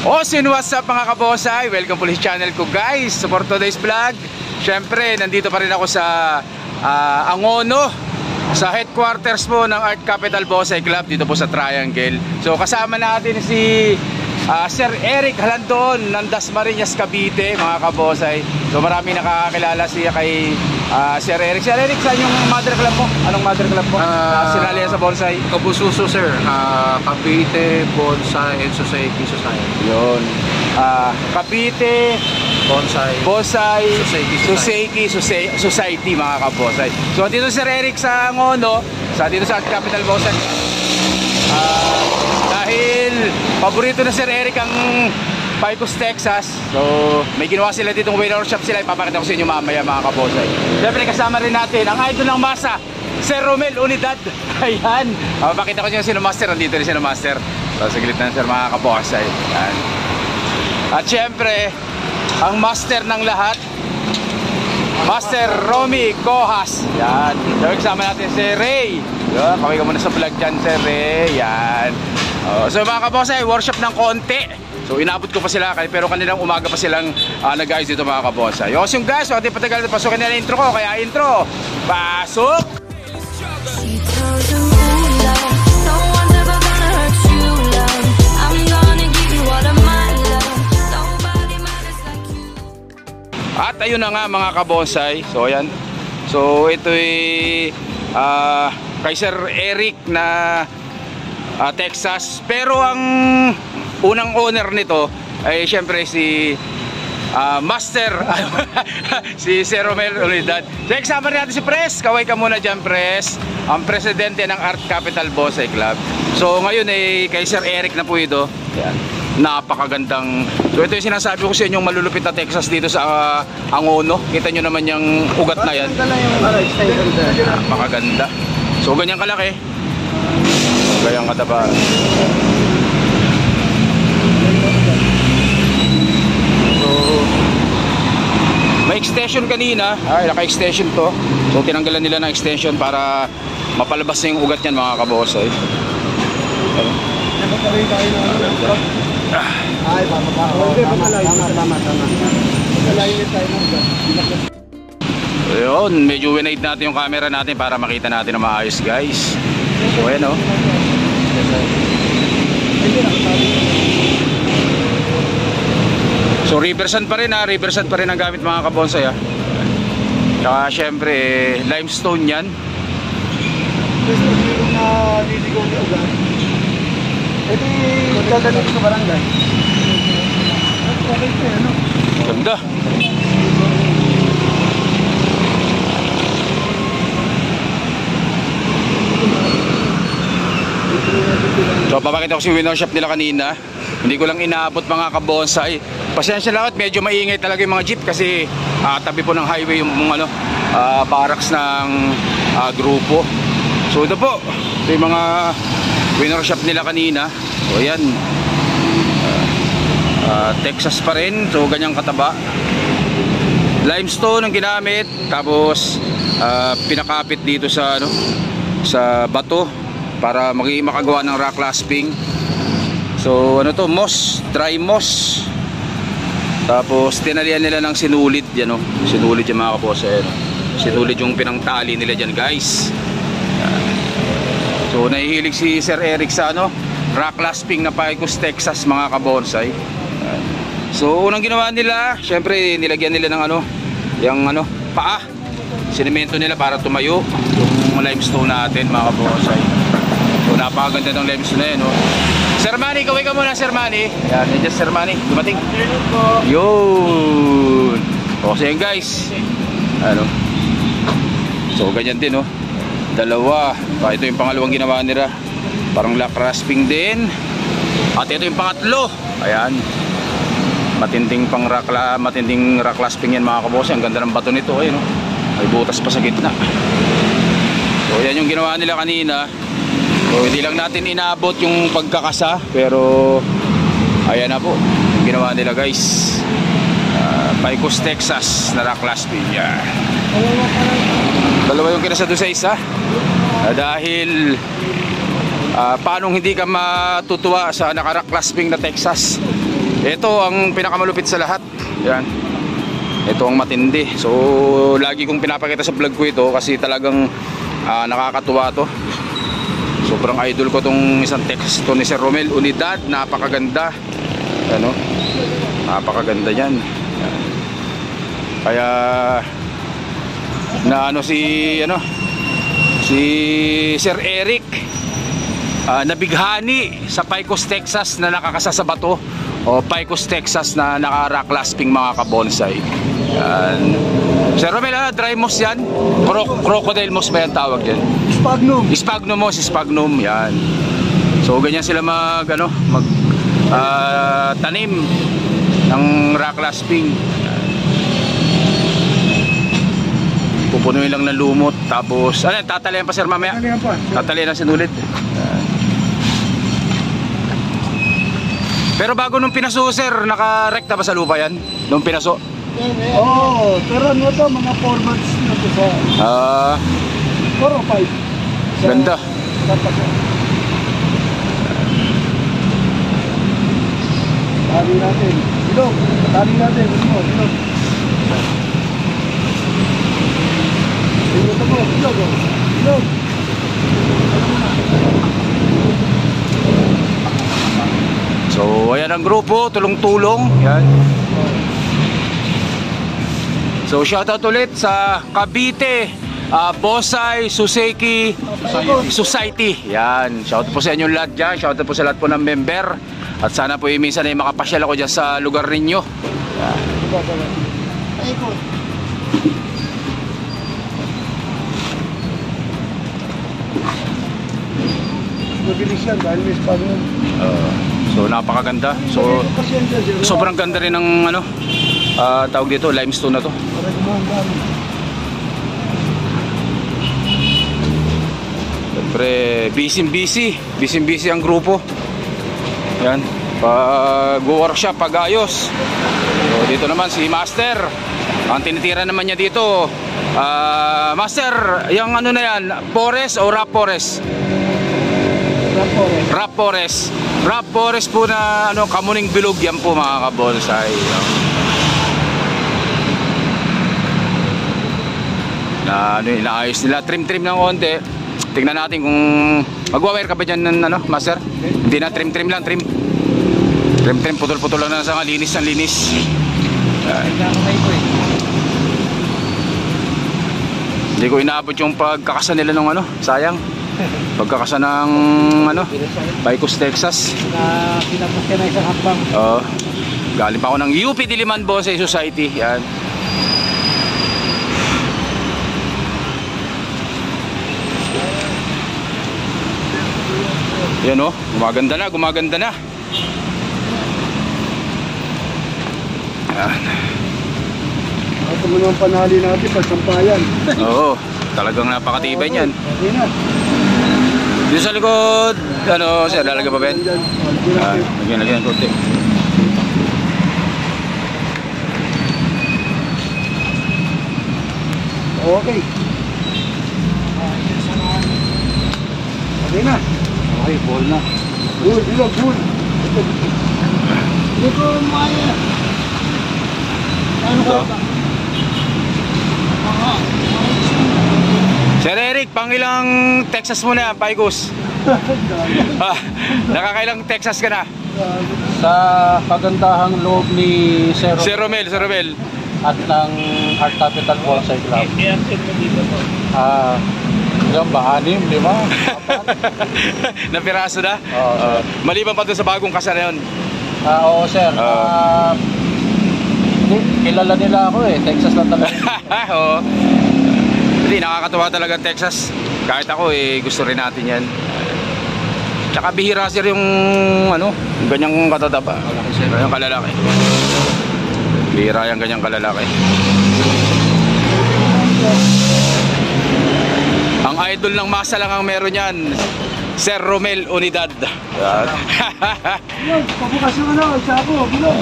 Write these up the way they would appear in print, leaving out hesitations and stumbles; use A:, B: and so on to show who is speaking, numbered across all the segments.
A: What's up mga kabosay? Welcome po sa channel ko guys. So for today's vlog, syempre nandito pa rin ako sa Angono, sa headquarters po ng Art Capital Bonsai Club dito po sa Triangle. So kasama natin si Sir Eric Halandon ng Dasmariñas, Cavite mga kabosay. So marami nakakakilala siya kay Sir Eric. Sir Eric, saan yung mother club mo? Anong mother club mo? Sinali sa bonsai?
B: Kabususo sir, Cavite Bonsai and Society.
A: Yun. Cavite
B: Bonsai
A: Society mga kabosay. So dito Sir Eric sa Angono, dito sa Art Capital Bonsai. Dahil paborito na Sir Eric ang Picos, Texas. So may ginawa sila ditong workshop sila. Ipapakita ko sa inyo mamaya mga kabosay. Siyempre kasama rin natin ang idol ng masa, Sir Romel Unidad. Ayan. Papakita ko nyo sino master. Nandito rin sino master. So saglit na sir mga kabosay. Ayan. At syempre ang master ng lahat, Master Romy Cohas. Yan. So kasama natin si Ray. Yan. Kaway ka muna sa vlog dyan Sir Ray. Yan. So mga kabosay, workshop ng konti. So inabot ko pa sila pero kanilang umaga pa silang nag-guys dito mga kabosay. So yung guys, hindi patagal pasukin nila intro ko. Kaya intro, pasok! At ayun na nga mga kabonsai. So ayan. So ito'y kay Sir Eric na Texas. Pero ang unang owner nito ay syempre si Master si Sir Romel Unidad. So kasama rin natin si Pres. Kaway ka muna dyan Pres. Ang presidente ng Art Capital Bonsai Club. So ngayon ay kay Sir Eric na po ito. Ayan. Napakagandang. So ito yung sinasabi ko sa inyo, yung malulupit na Texas dito sa Angono. Kita nyo naman yung ugat na yan. Napakaganda. So ganyan kalaki. Ganyang kataba. So may extension kanina. Ay, naka-extension to. So tinanggalan nila ng extension para mapalabas na yung ugat yan mga kabosay.
C: Ay, tama.
A: Ayun, medyo winaid natin yung camera natin para makita natin na maayos guys. So ayan o. So riversan pa rin riversan pa rin ang gamit mga kabonsay ha. Saka syempre limestone yan.
C: Ito yung dadalhin sa barangay.
A: Ganda. So papakita ko si window shop nila kanina. Hindi ko lang inaabot mga kabonsay. Pasensya lang at medyo maingay talaga yung mga jeep kasi tabi po ng highway yung barracks ng grupo. So ito po, ito yung mga window shop nila kanina. So ayan, Texas pa rin. So ganyang kataba. Limestone ang ginamit. Tapos pinakapit dito sa sa bato para makagawa ng rock clasping. So ano to, moss, dry moss. Tapos tinalian nila ng sinulid yan, sinulid yung mga kabosay. Sinulid yung pinangtali nila dyan guys. So nahihilig si Sir Eric sa rock clasping na Picos, Texas mga kabonsai. So unang ginawa nila, syempre nilagyan nila ng yung paa. Sinemento nila para tumayo yung limestone natin mga kabonsai. So napakaganda ng limestone na yan Sir Manny, kaway ka muna Sir Manny. Yan, nandiyan Sir Manny, dumating. Yun. So yan guys. So ganyan din dalawa. Ito yung pangalawang ginawa nila. Parang rock clasping din. At ito yung pangatlo. Ayan. Matinding rock clasping yan mga kabosay. Ang ganda ng bato nito. Ayun, may butas pa sa gitna. So yan yung ginawa nila kanina. So hindi lang natin inabot yung pagkakasa. Pero ayan na po yung ginawa nila guys. Picos, Texas na rock clasping. Yeah. Dalawa yung kinasa doon sa isa. Dahil paano hindi ka matutuwa sa naka-rock clasping na Texas. Ito ang pinakamalupit sa lahat. Yan. Ito ang matindi. So lagi kong pinapakita sa vlog ko ito kasi talagang nakakatuwa to. Sobrang idol ko tong isang text to ni Sir Romel Unidad. Napakaganda. Ano? Napakaganda niyan. Kaya na si Sir Eric nabighani sa Pecos, Texas na nakakasa sa bato, o Pecos, Texas na naka-rock clasping mga kabonsai. Yan. Sir Romel, dry moss yan? Crocodile moss ba yung tawag dyan?
C: Sphagnum.
A: Sphagnum moss, sphagnum, yan. So ganyan sila tanim ng rock clasping. Pupunuin lang ng lumot, tapos tatalian pa sir mamaya?
C: Tatalian pa.
A: Tatalian na sinulit. Pero bago nung pinaso sir, nakarekta ba sa lupa yan? Nung pinaso?
C: Oo, pero ano to, mga 4 months na to sa 4 o 5.
A: Ganda.
C: Tali natin. Ilog. Tali natin. Ilog. Ilog mo. Ilog. Ilog.
A: So ayan ang grupo, tulong-tulong. Yan. So shoutout ulit sa Cavite Bonsai Society. Yan. Shoutout po sa inyo lahat dyan. Shoutout po sa lahat po ng member. At sana po minsan ay makapasyal ako dyan sa lugar ninyo. Yan.
C: Mabilis yan dahil may sphagnum.
A: So napakaganda. So sobrang ganda rin ng tawag dito, limestone na to. Siyempre busy ang grupo. Yan, pag-workshop, pag-ayos. So dito naman si Master. Ang tinitira naman niya dito, Master, yung na yan, forest o rough forest? Rough forest. Rough forest po na kamuning bilog yan po mga kabonsai. Na inaayos nila, trim ng konti. Tingnan natin kung magwa-wire ka ba dyan ng Master? Hindi na, trim lang, trim, putol lang na sa linis ng linis. Hindi ko inaabot yung pagkakasa nila ng sayang. Pagkakasa ng Pecos, Texas.
C: Pinapos ka na isang hakbang.
A: Oo. Galing pa ako ng UP Diliman Bonsai Society. Yan. Yan gumaganda na. Yan.
C: Ito mo naman panali natin pagsampayan.
A: Oo, talagang napakatibay niyan.
C: Okay na.
A: Dito sa likod, sir, lalagay pa ba yan? Lagyan konti.
C: Okay. Okay na.
A: Okay, ball na.
C: Good, good. Hindi ko maya. Ano ka?
A: Sir Eric, pangilang Texas mo na, Pecos? Nakakailang Texas ka na?
B: Sa kagandahang loob ni Sir
A: Romel
B: at ng Art Capital Bonsai Club. Ilang ba? 6, 5?
A: Na piraso na? Maliban pa doon sa bagong kasa na yun?
B: Oo sir. Kilala nila ako Texas lang talaga.
A: Oo. Hindi, nakakatuwa talaga Texas. Kahit ako gusto rin natin yan. Tsaka bihira sir yung ganyang katataba. Ganyang kalalaki. Bihira yung ganyang kalalaki. Ang idol ng masa lang ang meron yan, Sir Romel Unidad.
C: Pabukas yung isako, bilog.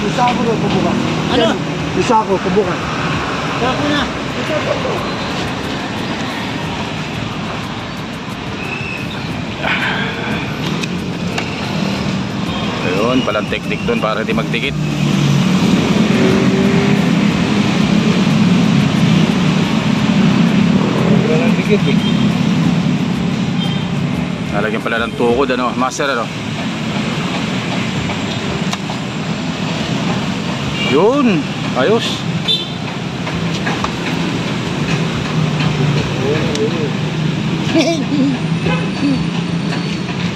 C: Isako na, pabukas. Isako, pabukas. Isako na.
A: Ayun. Yun, palang technique doon para hindi magdikit.
B: Wala nang dikit eh.
A: Nalagyan pala ng tukod, ano, master, ano. Yun, ayos.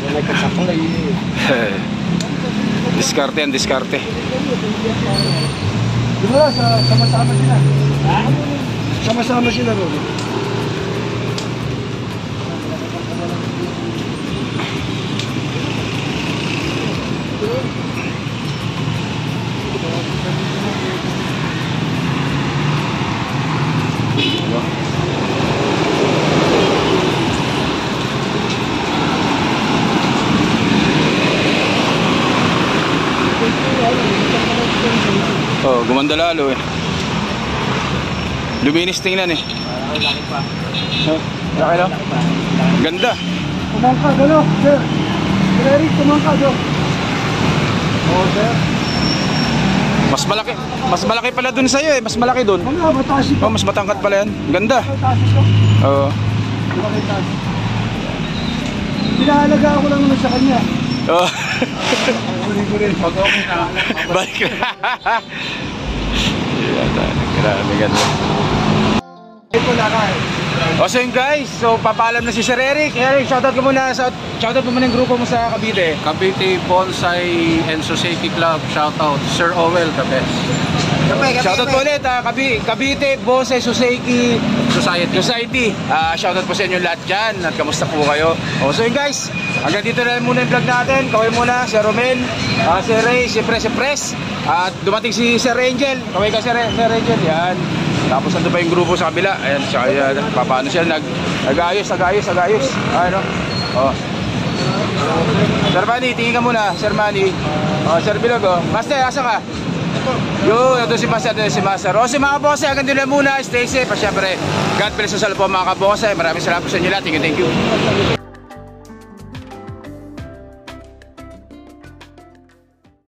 C: Wala ka saklay.
A: Diskarte yan, diskarte.
C: Di ba, sama-sama sila. Sama-sama sila, bro.
A: Oh, gumanda lalo eh. Luminis tingnan eh. Laki no? Ganda.
C: Tumangka, gano, sir. Sir Eric, tumangka, do. Oo, sir.
A: Mas malaki pala dun sa'yo eh. Mas malaki dun.
C: Ano, mataas ito.
A: Oh, mas matangkad pala yan. Ganda.
C: Mataas ito.
A: Oo.
C: Malaki taas. Pinahalaga ako lang naman sa kanya.
A: Oh.
C: Uli-uli.
B: Pag okay na,
A: Balik na. Grabe ganda.
C: Ito na ka eh.
A: O so yun guys, so papaalam na si Sir Eric. Eric, shoutout ko muna yung grupo mo sa Cavite.
B: Cavite Bonsai and Suseki Club, shoutout Sir Owel, the best.
A: Shoutout po ulit, Cavite Bonsai Suseki Society. Shoutout po sa inyo lahat dyan. At kamusta po kayo? O so yun guys, hanggang dito na muna yung vlog natin. Kaway muna, Sir Romel, Sir Ray, si Pres. At dumating si Sir Angel. Kaway ka Sir Angel, yan. Tapos nandun pa yung grupo sa kabila. Ayan, paano siya nag-ayos. Ano? Oh. Sir Manny, tingin ka muna. Sir Manny. Oh, Sir Bilog, oh. Master, asa ka? Yun, ito si Master. O si mga boss, hanggang doon na muna. Stay safe. At syempre, God bless us all po mga kabose. Maraming salamat po sa inyo lahat. Thank you.